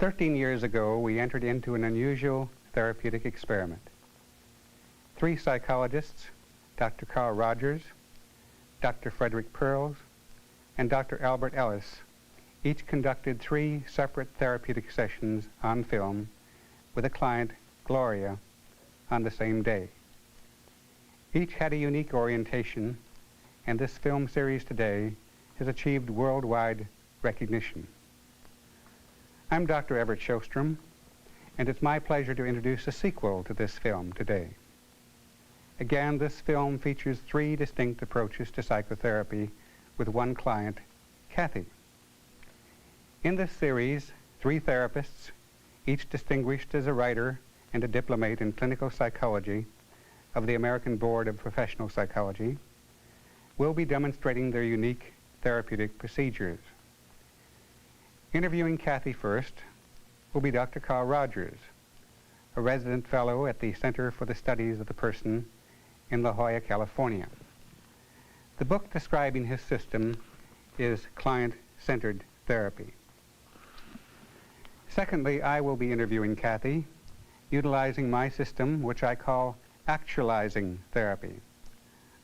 13 years ago, we entered into an unusual therapeutic experiment. 3 psychologists, Dr. Carl Rogers, Dr. Frederick Pearls, and Dr. Albert Ellis, each conducted 3 separate therapeutic sessions on film with a client, Gloria, on the same day. Each had a unique orientation, and this film series today has achieved worldwide recognition. I'm Dr. Everett Sjostrom, and it's my pleasure to introduce a sequel to this film today. Again, this film features 3 distinct approaches to psychotherapy with one client, Kathy. In this series, 3 therapists, each distinguished as a writer and a diplomate in clinical psychology of the American Board of Professional Psychology, will be demonstrating their unique therapeutic procedures. Interviewing Kathy first will be Dr. Carl Rogers, a resident fellow at the Center for the Studies of the Person in La Jolla, California. The book describing his system is Client-Centered Therapy. Secondly, I will be interviewing Kathy, utilizing my system, which I call Actualizing Therapy.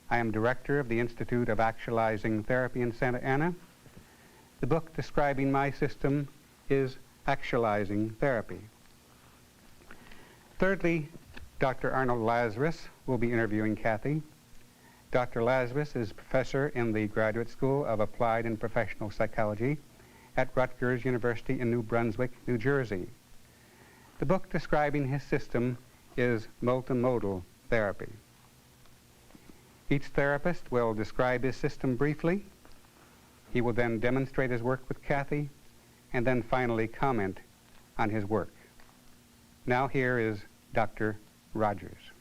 I am director of the Institute of Actualizing Therapy in Santa Ana. The book describing my system is Actualizing Therapy. Thirdly, Dr. Arnold Lazarus will be interviewing Kathy. Dr. Lazarus is professor in the Graduate School of Applied and Professional Psychology at Rutgers University in New Brunswick, New Jersey. The book describing his system is Multimodal Therapy. Each therapist will describe his system briefly. He will then demonstrate his work with Kathy, and then finally comment on his work. Now here is Dr. Rogers.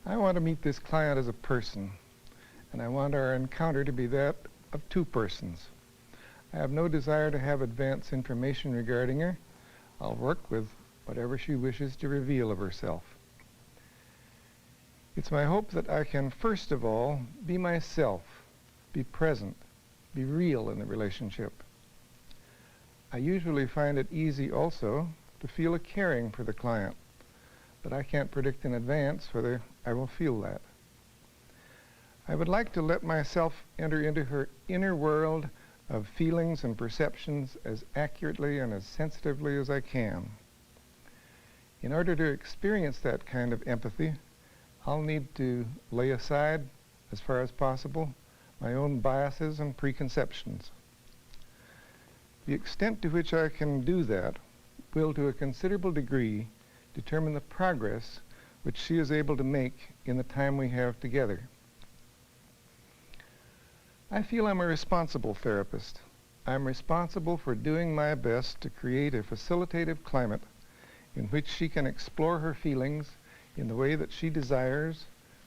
I want to meet this client as a person, and I want our encounter to be that of 2 persons. I have no desire to have advance information regarding her. I'll work with whatever she wishes to reveal of herself. It's my hope that I can, first of all, be myself, be present, be real in the relationship. I usually find it easy also to feel a caring for the client, but I can't predict in advance whether I will feel that. I would like to let myself enter into her inner world of feelings and perceptions as accurately and as sensitively as I can. In order to experience that kind of empathy, I'll need to lay aside, as far as possible, my own biases and preconceptions. The extent to which I can do that will, to a considerable degree, determine the progress which she is able to make in the time we have together. I feel I'm a responsible therapist. I'm responsible for doing my best to create a facilitative climate in which she can explore her feelings in the way that she desires,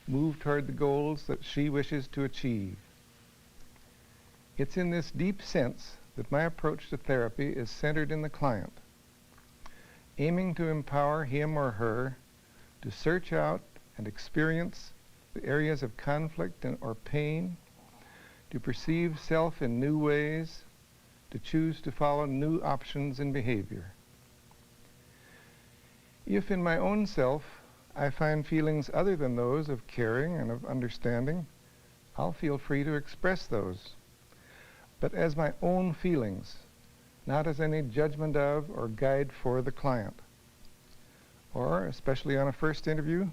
move toward the goals that she wishes to achieve. It's in this deep sense that my approach to therapy is centered in the client, aiming to empower him or her to search out and experience the areas of conflict or pain, to perceive self in new ways, to choose to follow new options in behavior. If in my own self I find feelings other than those of caring and of understanding, I'll feel free to express those, but as my own feelings, not as any judgment of or guide for the client. Or, especially on a first interview,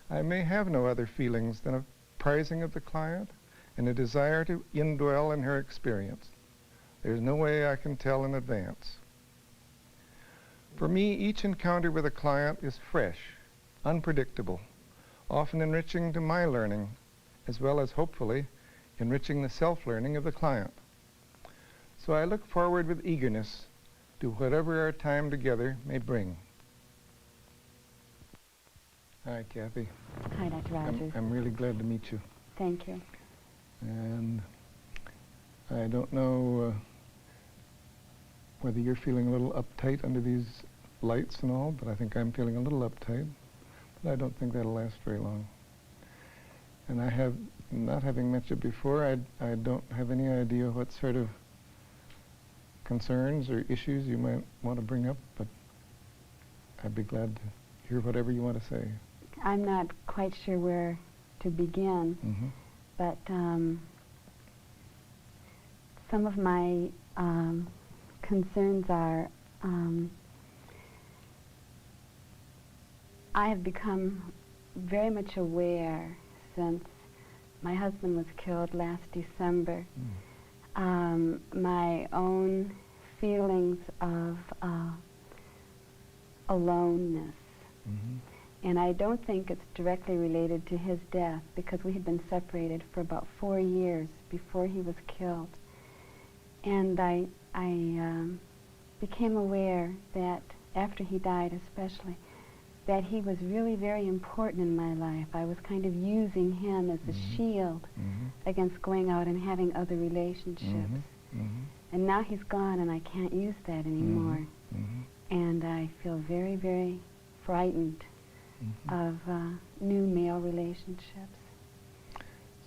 I may have no other feelings than a prizing of the client and a desire to indwell in her experience. There's no way I can tell in advance. For me, each encounter with a client is fresh, unpredictable, often enriching to my learning, as well as, hopefully, enriching the self-learning of the client. So I look forward with eagerness to whatever our time together may bring. Hi, Kathy. Hi, Dr. Rogers. I'm really glad to meet you. Thank you. And I don't know whether you're feeling a little uptight under these lights and all, but I think I'm feeling a little uptight. But I don't think that'll last very long. And I have, not having met you before, I don't have any idea what sort of concerns or issues you might want to bring up, but I'd be glad to hear whatever you want to say. I'm not quite sure where to begin, but some of my concerns are I have become very much aware since my husband was killed last December. My own feelings of aloneness. And I don't think it's directly related to his death, because we had been separated for about 4 years before he was killed. And I became aware that after he died especially, that he was really very important in my life. I was kind of using him as a shield against going out and having other relationships. And now he's gone and I can't use that anymore. And I feel very, very frightened of new male relationships.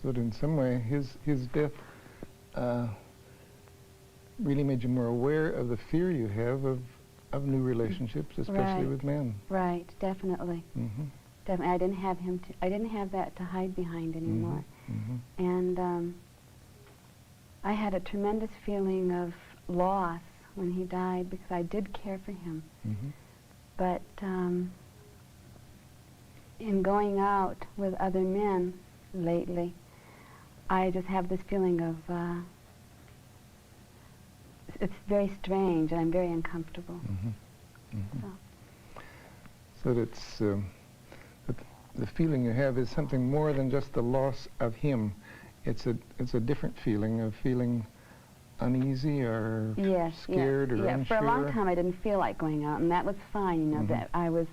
So that in some way, his death really made you more aware of the fear you have of new relationships, especially with men. Right, definitely. Definitely, I didn't have that to hide behind anymore. And I had a tremendous feeling of loss when he died, because I did care for him. But in going out with other men lately, I just have this feeling of, it's very strange, and I'm very uncomfortable. So that's, the feeling you have is something more than just the loss of him. It's a different feeling of feeling uneasy or scared or unsure. For a long time I didn't feel like going out, and that was fine, you know, that I was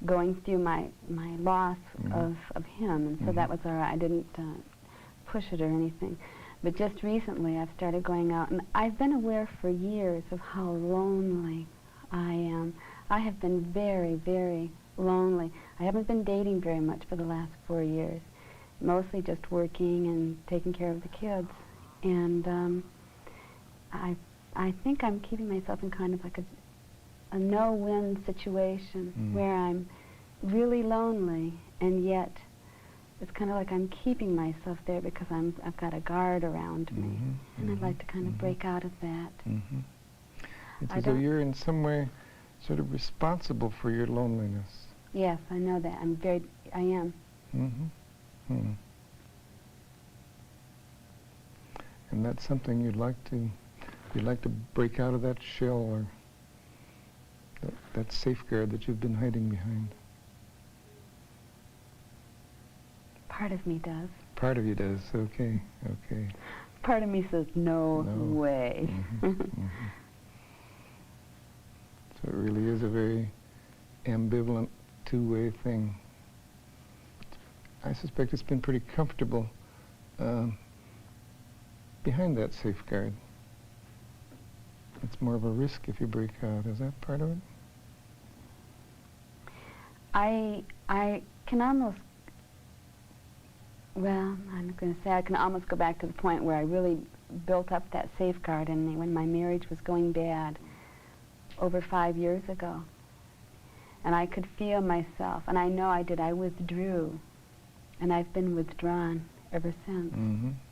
going through my loss of him, and so that was all right. I didn't push it or anything. But just recently I've started going out, and I've been aware for years of how lonely I am. I have been very, very lonely. I haven't been dating very much for the last 4 years, mostly just working and taking care of the kids. And I think I'm keeping myself in kind of like a no-win situation where I'm really lonely, and yet it's kind of like I'm keeping myself there because I've got a guard around me, and I'd like to kind of break out of that. It's as though you're in some way sort of responsible for your loneliness. Yes, I know that. I am. And that's something you'd like to break out of that shell, or that safeguard that you've been hiding behind. Part of me does. Part of you does. Okay. Part of me says, no way. So it really is a very ambivalent, two-way thing. I suspect it's been pretty comfortable behind that safeguard. It's more of a risk if you break out. Is that part of it? I can almost, well, I'm going to say I can almost go back to the point where I really built up that safeguard when my marriage was going bad over 5 years ago. And I could feel myself, and I know I did, I withdrew, and I've been withdrawn ever since.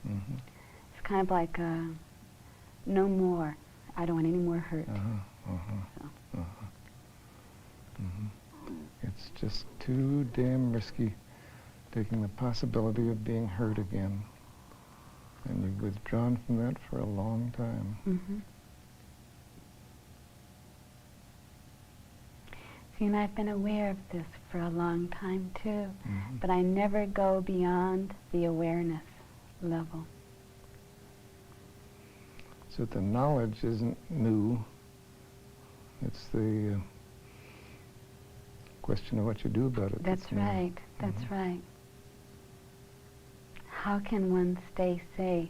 It's kind of like, no more. I don't want any more hurt. It's just too damn risky taking the possibility of being hurt again. And you've withdrawn from that for a long time. See, and I've been aware of this for a long time too, but I never go beyond the awareness level. So the knowledge isn't new. It's the question of what you do about it. That's right. That's right. How can one stay safe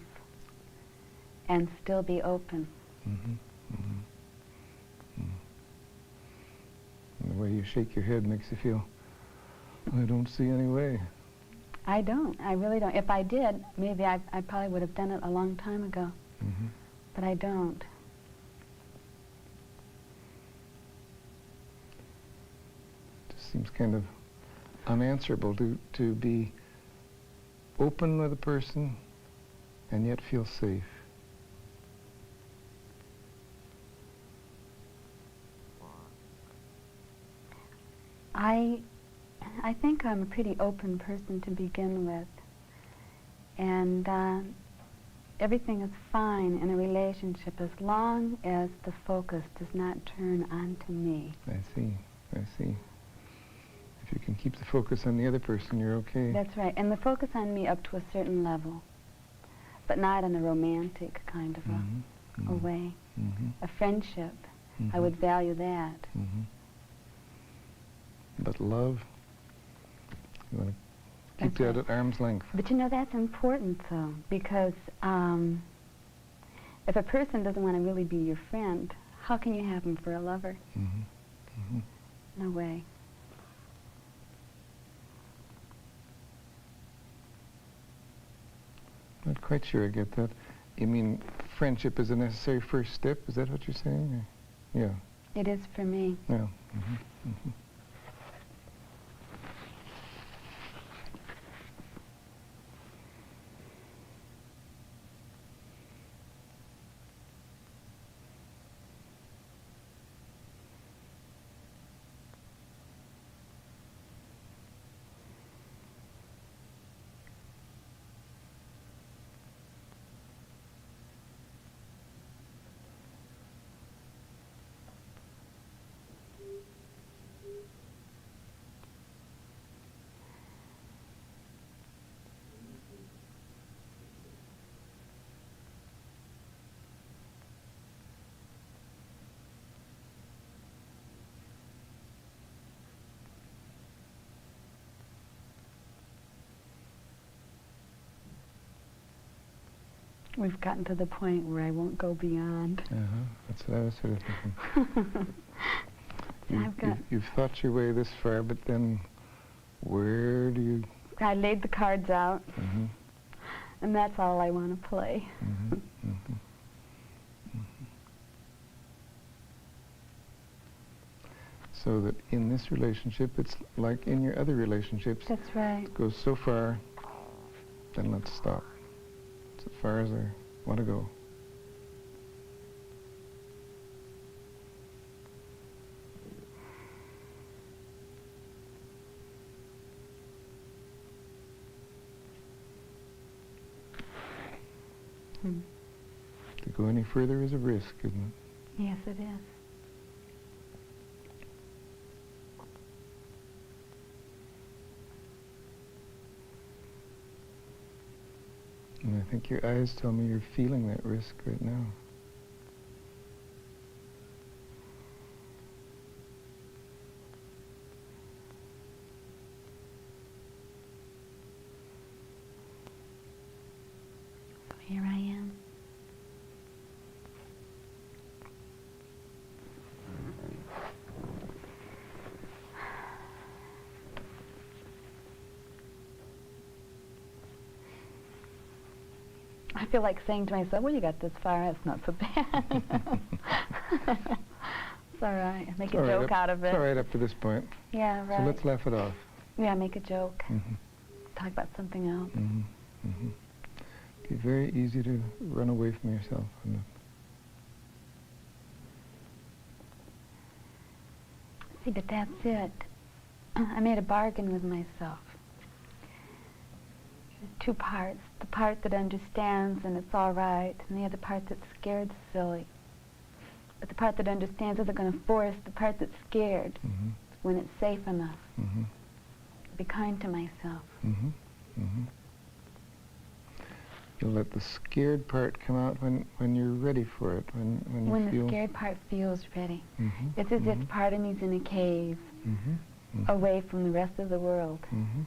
and still be open? And the way you shake your head makes you feel, I don't see any way. I don't. I really don't. If I did, maybe I probably would have done it a long time ago. Mm-hmm. But I don't. Just seems kind of unanswerable to be open with a person and yet feel safe. I think I'm a pretty open person to begin with, and everything is fine in a relationship as long as the focus does not turn onto me. I see. If you can keep the focus on the other person, you're okay. That's right, and the focus on me up to a certain level, but not in a romantic kind of a way. Mm-hmm. A friendship, Mm-hmm. I would value that. Mm-hmm. But love, you want to keep That's that right. at arm's length. But you know, that's important though, because if a person doesn't want to really be your friend, how can you have him for a lover? Mm-hmm. Mm-hmm. No way. Not quite sure I get that. You mean friendship is a necessary first step? Is that what you're saying? Or? Yeah. It is for me. Yeah. Mm-hmm. Mm-hmm. We've gotten to the point where I won't go beyond. That's what I was sort of thinking. You've thought your way this far, but then where do you... I laid the cards out, Mm-hmm. and that's all I want to play. Mm-hmm. Mm-hmm. Mm-hmm. So that in this relationship, it's like in your other relationships. That's right. It goes so far, then let's stop. It's as far as I want to go. To go any further is a risk, isn't it? Yes, it is. And I think your eyes tell me you're feeling that risk right now. So here I am. I feel like saying to myself, well, you got this far, it's not so bad. It's all right. Make a joke out of it. It's all right up to this point. Yeah, right. So let's laugh it off. Yeah, make a joke. Mm-hmm. Talk about something else. Mm-hmm. Mm-hmm. It'd be very easy to run away from yourself. See, but that's it. I made a bargain with myself. There's two parts. The part that understands and it's all right, and the other part that's scared silly. But the part that understands isn't going to force the part that's scared Mm-hmm. when it's safe enough. Mm-hmm. Be kind to myself. Mm-hmm. Mm-hmm. You'll let the scared part come out when you're ready for it, when you When feel... the scared part feels ready. Mm-hmm. It's as mm-hmm. if part of me's in a cave, Mm-hmm. Mm-hmm. away from the rest of the world. Mm-hmm.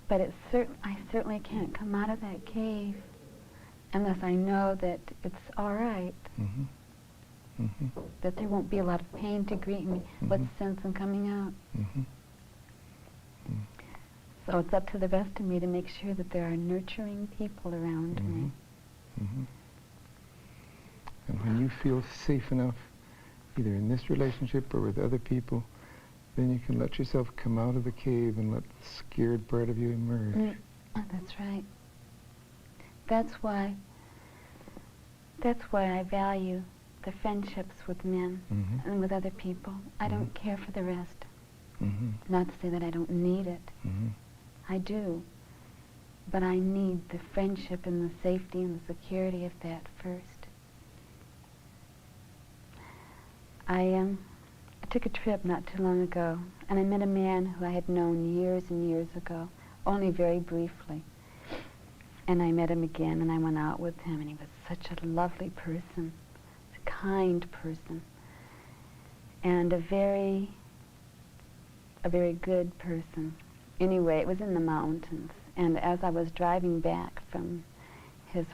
But I certainly can't come out of that cave unless I know that it's all right, Mm-hmm. Mm-hmm. that there won't be a lot of pain to greet me. Mm-hmm. What's the sense in coming out? Mm-hmm. So it's up to the rest of me to make sure that there are nurturing people around me. Mm-hmm. And when you feel safe enough, either in this relationship or with other people, then you can let yourself come out of the cave and let the scared part of you emerge. That's right. That's why I value the friendships with men and with other people. I don't care for the rest. Not to say that I don't need it. I do. But I need the friendship and the safety and the security of that first. I took a trip not too long ago, and I met a man who I had known years and years ago, only very briefly. And I met him again, and I went out with him, and he was such a lovely person, a kind person, and a very good person. Anyway, it was in the mountains, and as I was driving back from his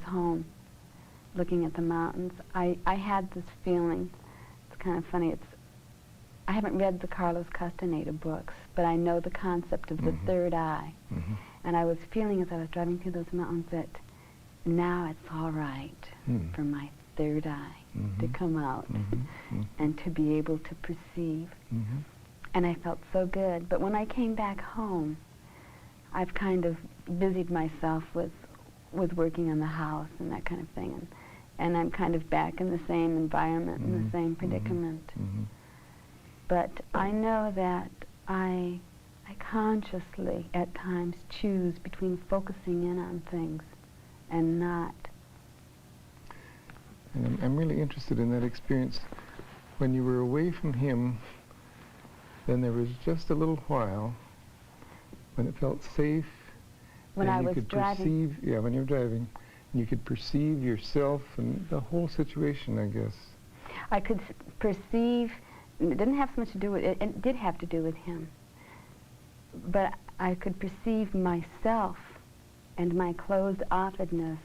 home, looking at the mountains, I had this feeling. It's kind of funny. I haven't read the Carlos Castaneda books, but I know the concept of the third eye. And I was feeling as I was driving through those mountains that now it's all right for my third eye to come out and to be able to perceive. And I felt so good. But when I came back home, I've kind of busied myself with working on the house and that kind of thing. And I'm kind of back in the same environment, in the same predicament. But I know that I consciously, at times, choose between focusing in on things and not. And I'm really interested in that experience. When you were away from him, then there was just a little while when it felt safe. When I you was could driving. Perceive, yeah, when you're driving, you could perceive yourself and the whole situation, I guess. I could perceive, it didn't have so much to do with it, it did have to do with him. But I could perceive myself and my closed-offedness.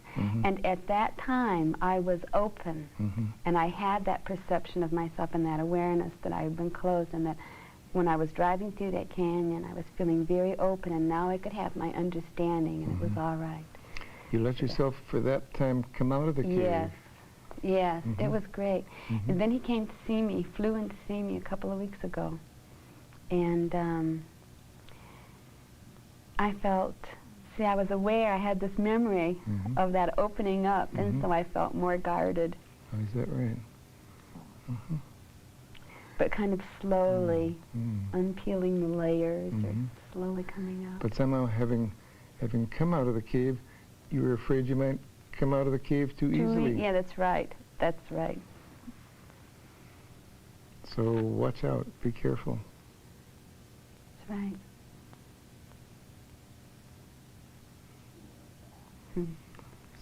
And at that time, I was open. And I had that perception of myself and that awareness that I had been closed, and that when I was driving through that canyon, I was feeling very open, and now I could have my understanding, and it was all right. You let yourself, for that time, come out of the cave. Yes, it was great. And then he came to see me, flew in to see me a couple of weeks ago. And I felt, see, I was aware, I had this memory of that opening up, and so I felt more guarded. Oh, is that right? But kind of slowly unpeeling the layers, or slowly coming out. But somehow, having come out of the cave, you were afraid you might come out of the cave too easily. Yeah, that's right. That's right. So watch out. Be careful. That's right.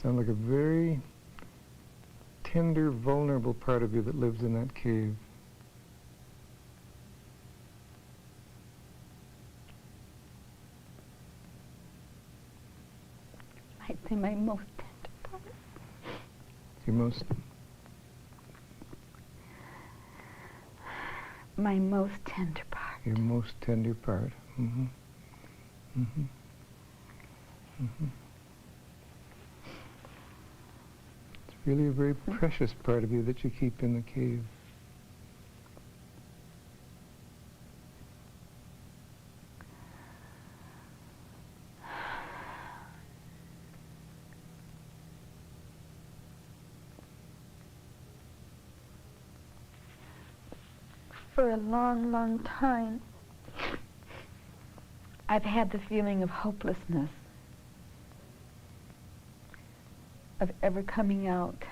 Sounds like a very tender, vulnerable part of you that lives in that cave. I'd say my most tender part. My most tender part. Your most tender part. It's really a very precious part of you that you keep in the cave. For a long, long time, I've had the feeling of hopelessness, of ever coming out.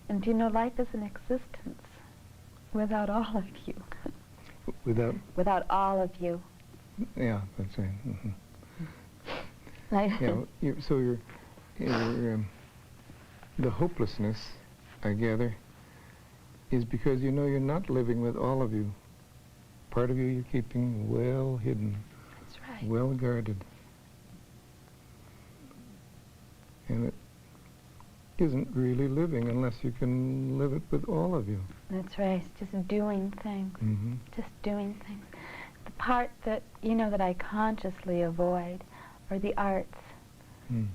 And you know, life is an existence without all of you. Without all of you. Yeah, that's right. So the hopelessness, I gather, is because you know you're not living with all of you. Part of you you're keeping well hidden. That's right. Well guarded. And isn't really living unless you can live it with all of you. That's right. It's just doing things. Mm-hmm. Just doing things. The part that, you know, that I consciously avoid are the arts. Mm.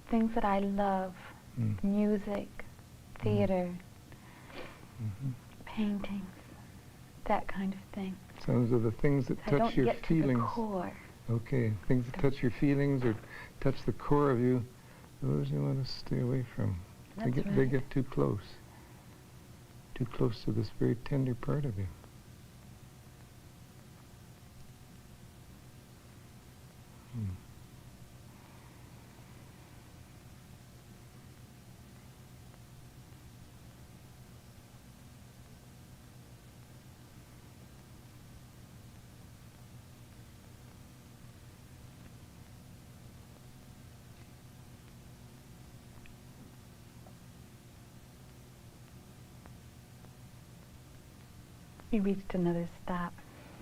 Things that I love. Mm. Music, theater, Mm-hmm. paintings, that kind of thing. So those are the things that I touch don't your get feelings. to the core. Okay, things that touch your feelings or touch the core of you, those you want to stay away from. That's They right. get too close to this very tender part of you. Hmm. We reached another stop.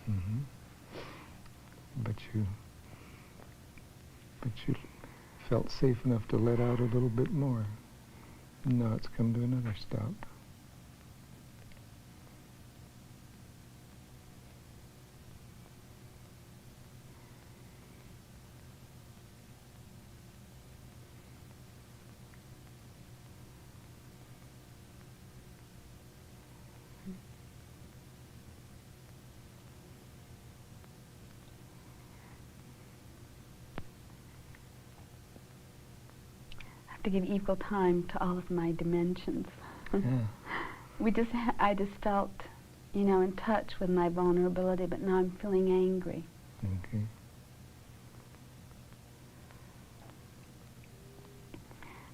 Mm-hmm. But you felt safe enough to let out a little bit more. Now it's come to another stop. I have to give equal time to all of my dimensions. Yeah. I just felt, you know, in touch with my vulnerability, but now I'm feeling angry. Okay.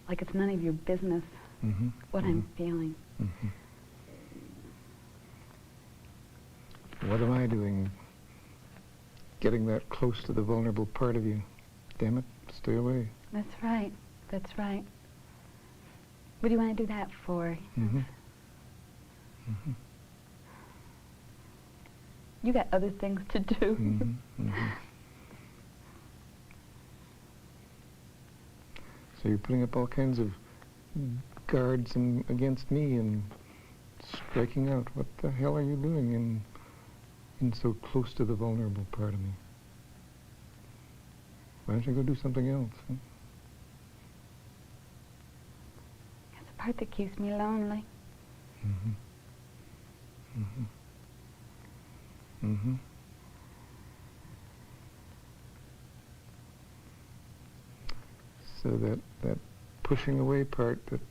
Like it's none of your business Mm-hmm. what I'm feeling. Mm-hmm. What am I doing? Getting that close to the vulnerable part of you. Damn it, stay away. That's right. That's right. What do you want to do that for? Mm-hmm. Mm-hmm. You got other things to do. Mm-hmm. Mm-hmm. So you're putting up all kinds of guards against me and striking out. What the hell are you doing in so close to the vulnerable part of me? Why don't you go do something else? Huh? It's the part that keeps me lonely. Mm-hmm. Mm-hmm. Mm-hmm. So that pushing away part, that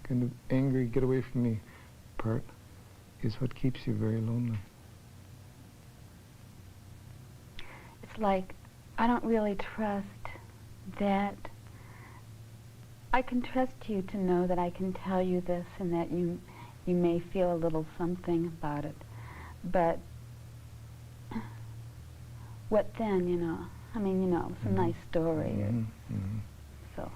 kind of angry, get away from me part, is what keeps you very lonely. It's like I don't really trust that I can trust you to know that I can tell you this and that you may feel a little something about it. But what then, you know? I mean, you know, it's a nice story. Mm-hmm. Mm-hmm. So,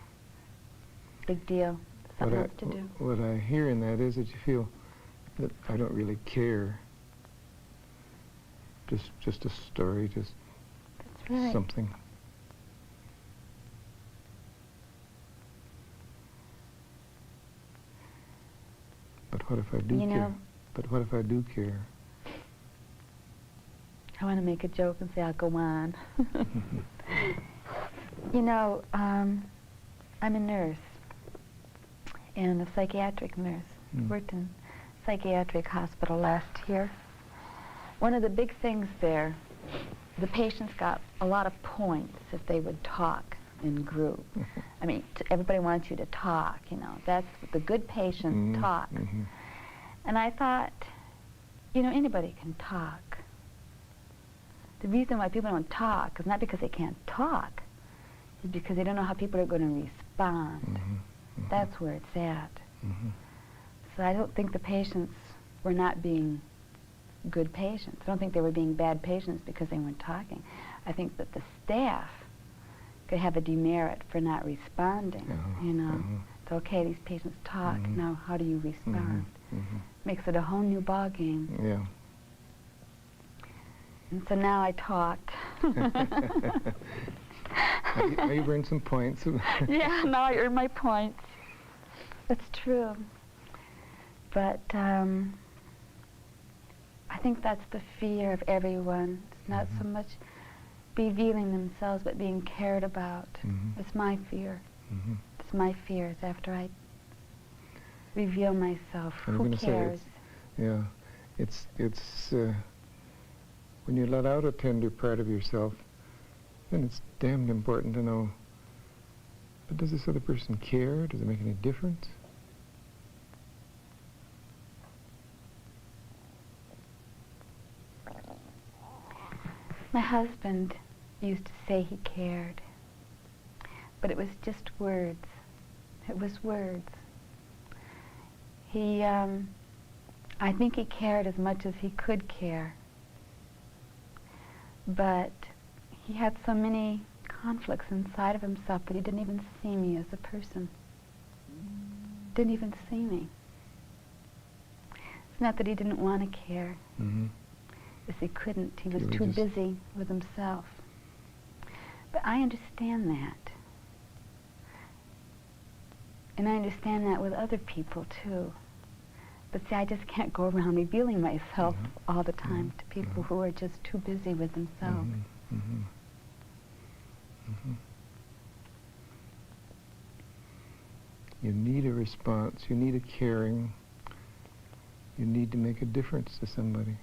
big deal. Something else to do. What I hear in that is that you feel that I don't really care. Just a story, just That's right. something. But what if I do You care? know, But what if I do care? I want to make a joke and say I'll go on. You know, I'm a nurse, and a psychiatric nurse. Worked in psychiatric hospital last year. One of the big things there, the patients got a lot of points if they would talk in group. I mean, everybody wants you to talk, you know. That's the good patients talk. Mm-hmm. And I thought, you know, anybody can talk. The reason why people don't talk is not because they can't talk, it's because they don't know how people are going to respond. Mm-hmm. Mm-hmm. That's where it's at. Mm-hmm. So I don't think the patients were not being good patients. I don't think they were being bad patients because they weren't talking. I think that the staff could have a demerit for not responding, you know. It's okay, these patients talk, now how do you respond? Mm-hmm. Makes it a whole new ballgame. Yeah. And so now I talked. Now you've earned some points. Yeah, now I earn my points. That's true. But I think that's the fear of everyone. It's not so much revealing themselves, but being cared about. It's my fear. It's my fears after I reveal myself. Who cares? Yeah, it's when you let out a tender part of yourself, then it's damned important to know, but does this other person care? Does it make any difference? My husband used to say he cared, but it was just words. It was words. He, I think he cared as much as he could care, but he had so many conflicts inside of himself that he didn't even see me as a person. Didn't even see me. It's not that he didn't want to care. As he couldn't. He was too busy with himself. But I understand that. And I understand that with other people, too. But see, I just can't go around revealing myself all the time to people who are just too busy with themselves. You need a response. You need a caring. You need to make a difference to somebody.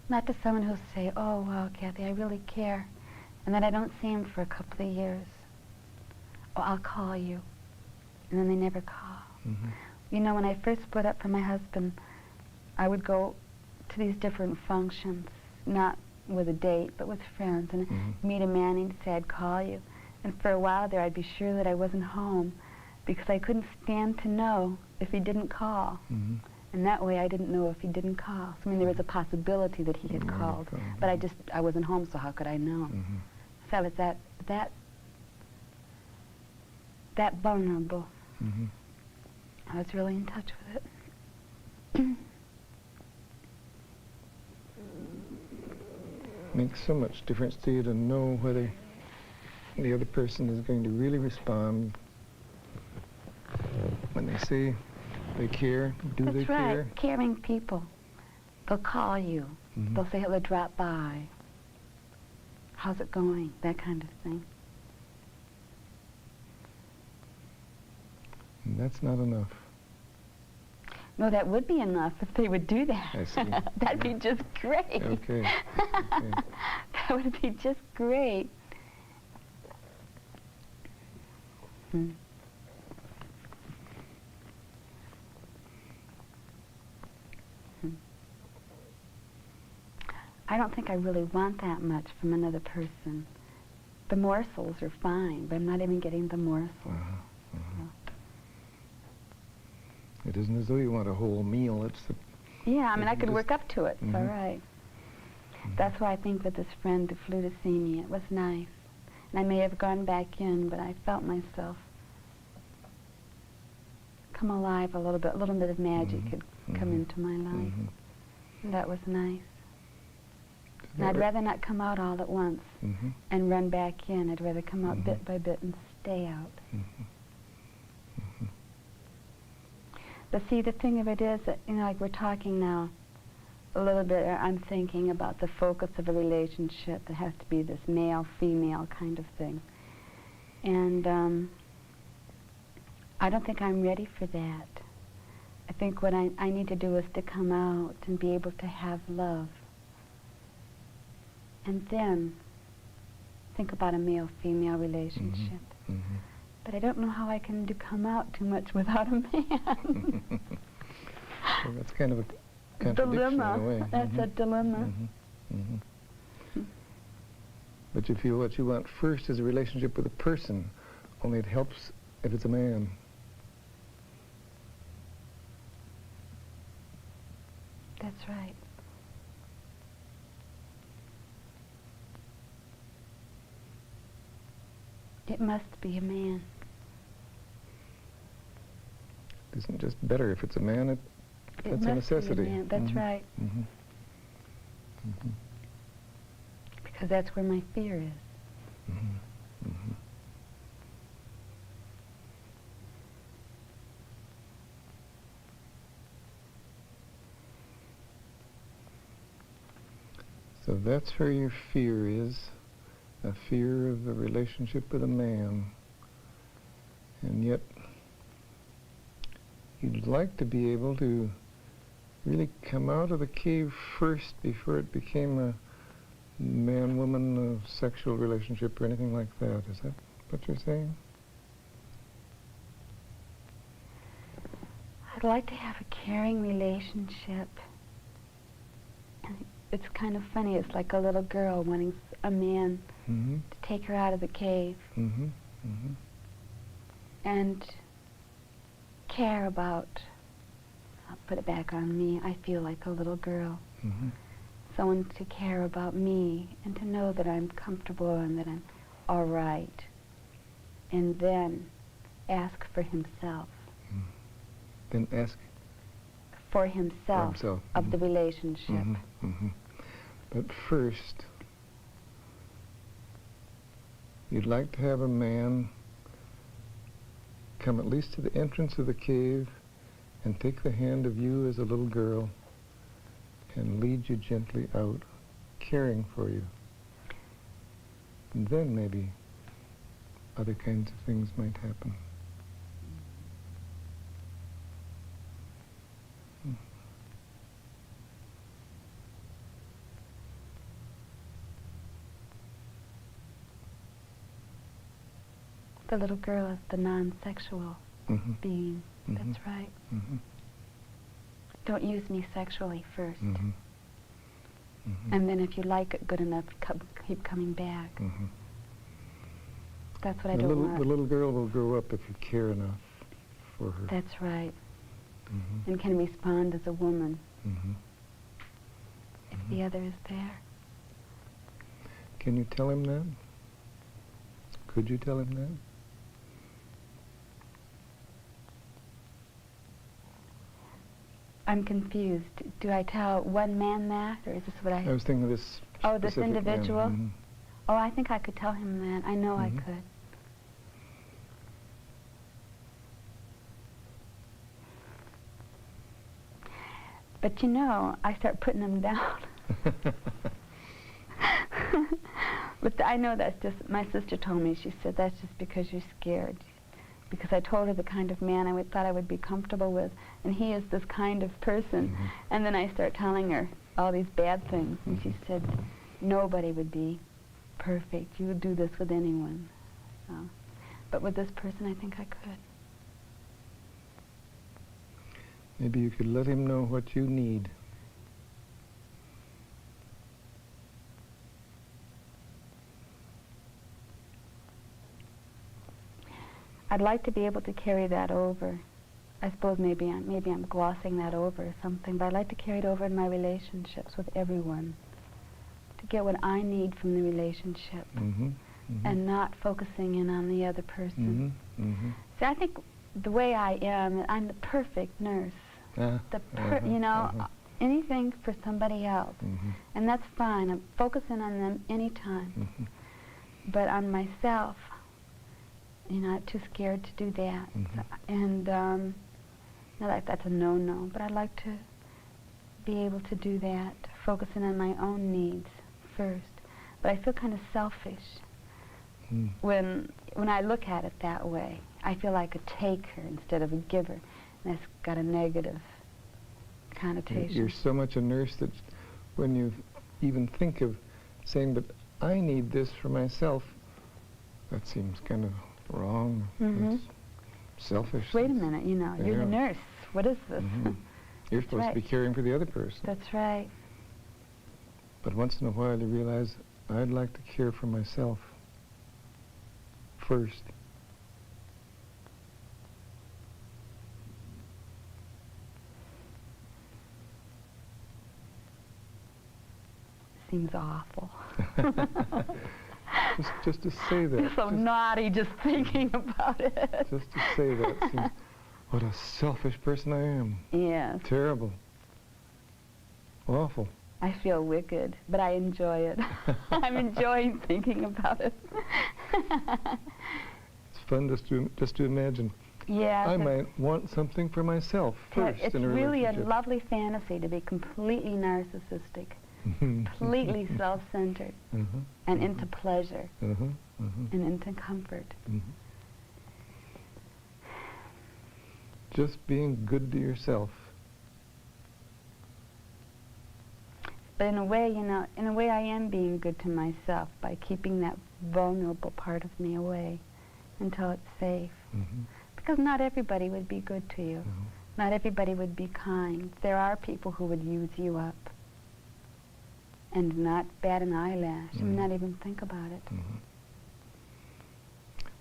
Not to someone who'll say, oh, wow, Kathy, I really care. And then I don't see him for a couple of years. Oh, I'll call you. And then they never call. You know, when I first split up from my husband, I would go to these different functions, not with a date, but with friends, and meet a man and he'd say, I'd call you. And for a while there, I'd be sure that I wasn't home because I couldn't stand to know if he didn't call. And that way I didn't know if he didn't call. So, I mean, there was a possibility that he had called, but I wasn't home, so how could I know? So I was that vulnerable. I was really in touch with it. Makes so much difference to you to know whether the other person is going to really respond when they say they care. Do they care? That's right. Caring people. They'll call you. They'll say, they'll drop by. How's it going? That kind of thing. And that's not enough. No, that would be enough if they would do that. I see. That'd be just great. Okay. That would be just great. I don't think I really want that much from another person. The morsels are fine, but I'm not even getting the morsels. It isn't as though you want a whole meal. It's yeah, I mean, I could work up to it. It's all right. That's why I think with this friend who flew to see me, it was nice. And I may have gone back in, but I felt myself come alive a little bit of magic had come into my life. And that was nice. And I'd rather not come out all at once and run back in. I'd rather come out bit by bit and stay out. But see, the thing of it is that, you know, like we're talking now a little bit, I'm thinking about the focus of a relationship that has to be this male-female kind of thing. And I don't think I'm ready for that. I think what I need to do is to come out and be able to have love. And then think about a male-female relationship. But I don't know how I can come out too much without a man. Well, that's kind of a contradiction in a way. That's a dilemma. But you feel what you want first is a relationship with a person, only it helps if it's a man. That's right. It must be a man. It isn't just better if it's a man, that's a necessity. Be a man. That's right. Because that's where my fear is. So that's where your fear is, a fear of the relationship with a man. And yet, you'd like to be able to really come out of the cave first before it became a man-woman sexual relationship or anything like that. Is that what you're saying? I'd like to have a caring relationship. It's kind of funny. It's like a little girl wanting a man Mm-hmm. to take her out of the cave Mm-hmm. Mm-hmm. and care about, I'll put it back on me, I feel like a little girl. Mm-hmm. Someone to care about me and to know that I'm comfortable and that I'm all right. And then ask for himself. Then ask For himself, himself. of the relationship. Mm-hmm. Mm-hmm. But first, you'd like to have a man come at least to the entrance of the cave and take the hand of you as a little girl and lead you gently out, caring for you. And then maybe other kinds of things might happen. The little girl is the non-sexual Mm-hmm. being. Mhm. That's right. Mm-hmm. Don't use me sexually first. Mm-hmm. Mm-hmm. And then if you like it good enough, keep coming back. Mm-hmm. That's what I The don't little, want. the little girl will grow up if you care enough for her. That's right. Mm-hmm. And can respond as a woman Mm-hmm. if Mhm. the other is there. Can you tell him that? Could you tell him that? I'm confused. Do I tell one man that, or is this what I was thinking of this. Oh, this specific man. individual? Mhm. Oh, I think I could tell him that. I know Mhm. I could. But you know, I start putting him down. But I know that's just, my sister told me, she said, that's just because you're scared. Because I told her the kind of man I thought I would be comfortable with, and he is this kind of person. Mhm. And then I start telling her all these bad things, and she said, nobody would be perfect. You would do this with anyone. So, but with this person, I think I could. Maybe you could let him know what you need. I'd like to be able to carry that over. I suppose maybe I'm glossing that over or something, but I'd like to carry it over in my relationships with everyone. To get what I need from the relationship Mm-hmm. Mm-hmm. and not focusing in on the other person. Mm-hmm. Mm-hmm. See, I think the way I am, I'm the perfect nurse. You know, anything for somebody else. Mm-hmm. And that's fine. I'm focusing on them anytime. Mm-hmm. But on myself, you know, I'm too scared to do that. Mhm. And not like that's a no-no, but I'd like to be able to do that, focusing on my own needs first. But I feel kind of selfish Mm. when I look at it that way. I feel like a taker instead of a giver. And that's got a negative connotation. You're so much a nurse that when you even think of saying, but I need this for myself, that seems kind of wrong. Mhm. It's selfish. Wait a minute, you know, you're the Yeah. nurse. What is this? Mhm. You're That's supposed right. to be caring for the other person. That's right. But once in a while you realize, I'd like to care for myself first. Seems awful. Just to say that. so just, naughty just thinking about it. just to say that. Seems, what a selfish person I am. Yes. Terrible. Awful. I feel wicked, but I enjoy it. I'm enjoying thinking about it. It's fun just to imagine. Yeah. I might want something for myself first It's in a really a relationship. lovely fantasy to be completely narcissistic completely self-centered and into pleasure and into comfort. Just being good to yourself. But in a way, you know, in a way I am being good to myself by keeping that vulnerable part of me away until it's safe. Because not everybody would be good to you. Not everybody would be kind. There are people who would use you up and not bat an eyelash and not even think about it.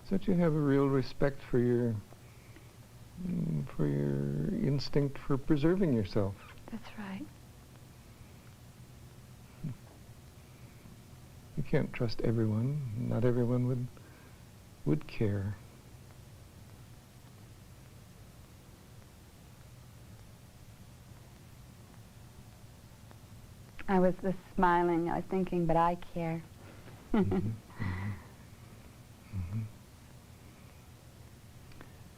So that you have a real respect for your instinct for preserving yourself. That's right. You can't trust everyone. Not everyone would care. I was just smiling. I was thinking, but I care. And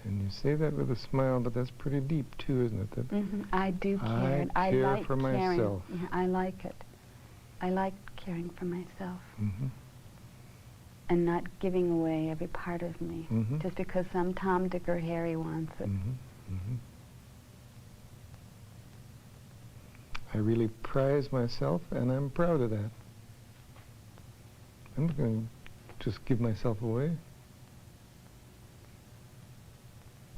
you say that with a smile, but that's pretty deep too, isn't it? That I do care. I care like for caring. myself. Yeah, I like it. I like caring for myself and not giving away every part of me just because some Tom, Dick, or Harry wants it. I really prize myself, and I'm proud of that. I'm not going to just give myself away.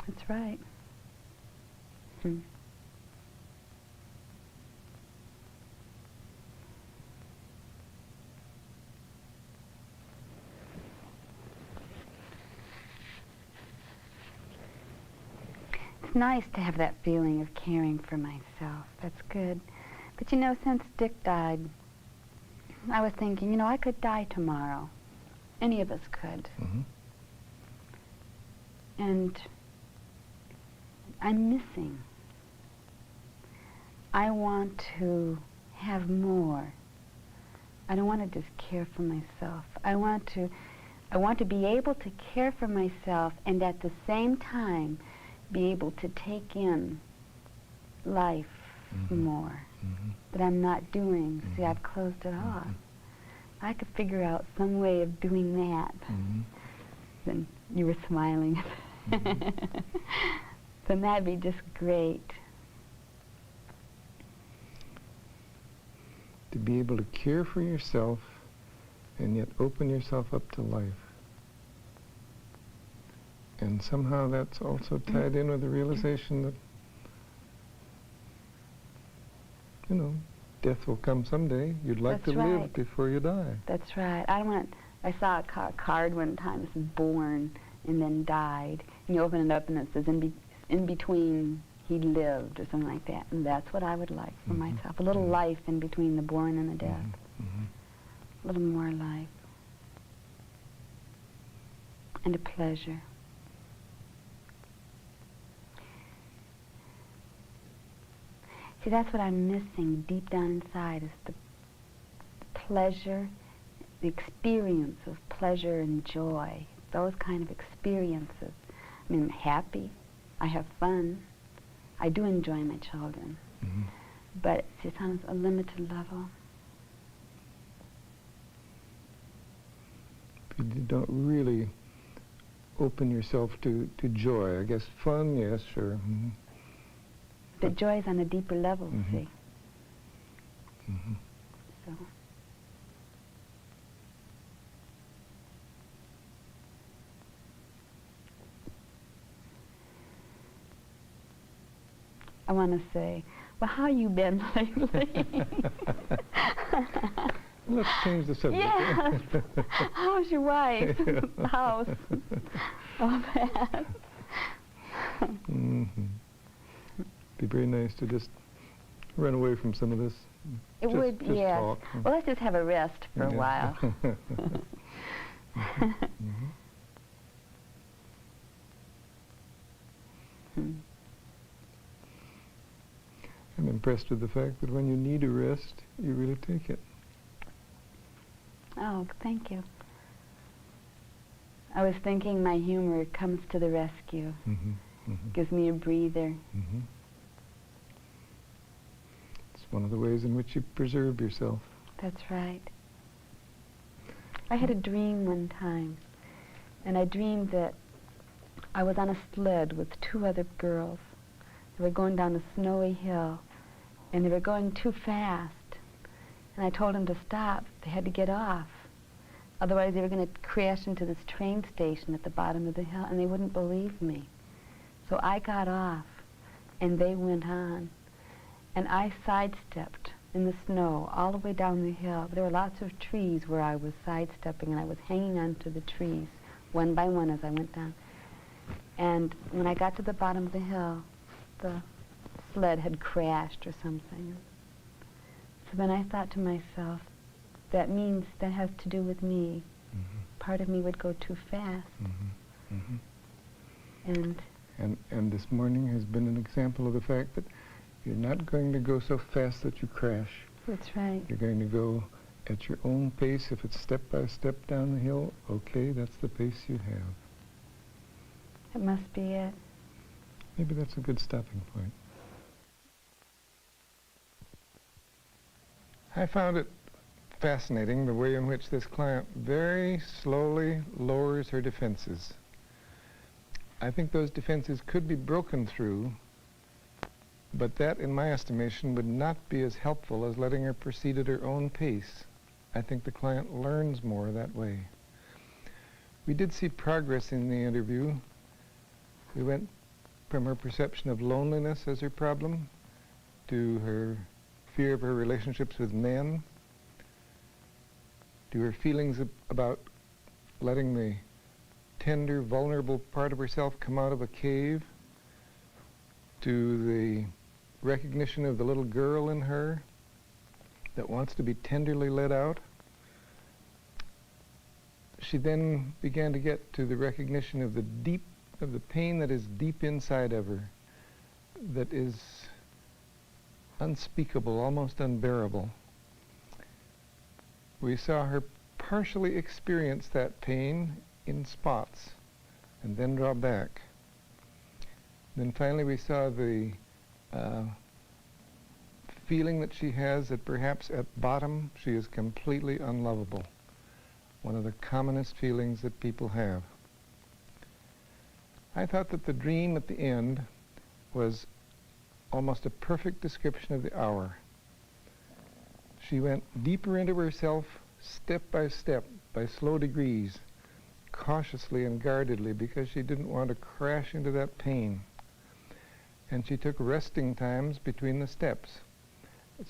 That's right. It's nice to have that feeling of caring for myself. That's good. But you know, since Dick died, I was thinking, you know, I could die tomorrow. Any of us could. And I'm missing. I want to have more. I don't want to just care for myself. I want to be able to care for myself and at the same time be able to take in life more that I'm not doing. See, I've closed it off. I could figure out some way of doing that. Then you were smiling. Then that'd be just great. To be able to care for yourself and yet open yourself up to life. And somehow that's also tied in with the realization that, you know, death will come someday. You'd like That's to right. live before you die. That's right. I saw a card one time that says born and then died. And you open it up and it says in between he lived or something like that. And that's what I would like for myself. A little life in between the born and the death. A little more life. And a pleasure. See, that's what I'm missing deep down inside is the pleasure, the experience of pleasure and joy, those kind of experiences. I mean, I'm happy, I have fun, I do enjoy my children, but it's on a limited level. You don't really open yourself to joy. I guess fun, yes, sure. But joy is on a deeper level, see. So. I want to say, well, how you been lately? Let's change the subject. Yes. How's your wife? The house? All that. Be very nice to just run away from some of this. It would, just yes. talk. Well, let's just have a rest for a while. I'm impressed with the fact that when you need a rest, you really take it. Oh, thank you. I was thinking my humor comes to the rescue. Gives me a breather. It's It's one of the ways in which you preserve yourself. That's right. I had a dream one time, and I dreamed that I was on a sled with 2 other girls. They were going down a snowy hill, and they were going too fast. And I told them to stop. They had to get off. Otherwise, they were going to crash into this train station at the bottom of the hill, and they wouldn't believe me. So I got off, and they went on. And I sidestepped in the snow all the way down the hill. There were lots of trees where I was sidestepping, and I was hanging onto the trees one by one as I went down. And when I got to the bottom of the hill, the sled had crashed or something. So then I thought to myself, that means that has to do with me. Mm-hmm. Part of me would go too fast. Mm-hmm. Mm-hmm. And this morning has been an example of the fact that you're not going to go so fast that you crash. That's right. You're going to go at your own pace. If it's step by step down the hill, okay, that's the pace you have. That must be it. Maybe that's a good stopping point. I found it fascinating the way in which this client very slowly lowers her defenses. I think those defenses could be broken through, but that, in my estimation, would not be as helpful as letting her proceed at her own pace. I think the client learns more that way. We did see progress in the interview. We went from her perception of loneliness as her problem to her fear of her relationships with men, to her feelings about letting the tender, vulnerable part of herself come out of a cave, to the recognition of the little girl in her that wants to be tenderly let out. She then began to get to the recognition of the pain that is deep inside of her, that is unspeakable, almost unbearable. We saw her partially experience that pain in spots and then draw back. Then finally we saw the feeling that she has that perhaps at bottom she is completely unlovable. One of the commonest feelings that people have. I thought that the dream at the end was almost a perfect description of the hour. She went deeper into herself, step by step, by slow degrees, cautiously and guardedly, because she didn't want to crash into that pain. And she took resting times between the steps,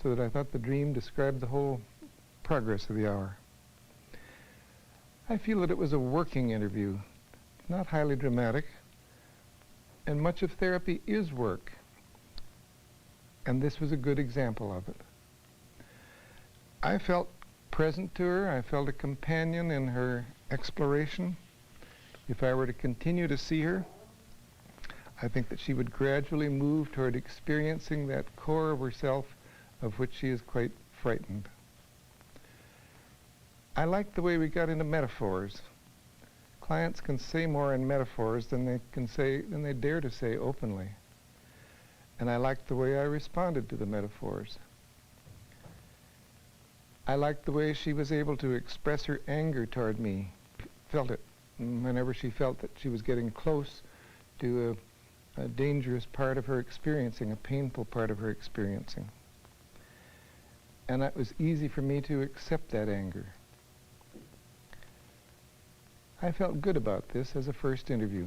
so that I thought the dream described the whole progress of the hour. I feel that it was a working interview, not highly dramatic, and much of therapy is work, and this was a good example of it. I felt present to her. I felt a companion in her exploration. If I were to continue to see her, I think that she would gradually move toward experiencing that core of herself of which she is quite frightened. I like the way we got into metaphors. Clients can say more in metaphors than they dare to say openly. And I liked the way I responded to the metaphors. I liked the way she was able to express her anger toward me, felt it, whenever she felt that she was getting close to a dangerous part of her experiencing, a painful part of her experiencing. And it was easy for me to accept that anger. I felt good about this as a first interview.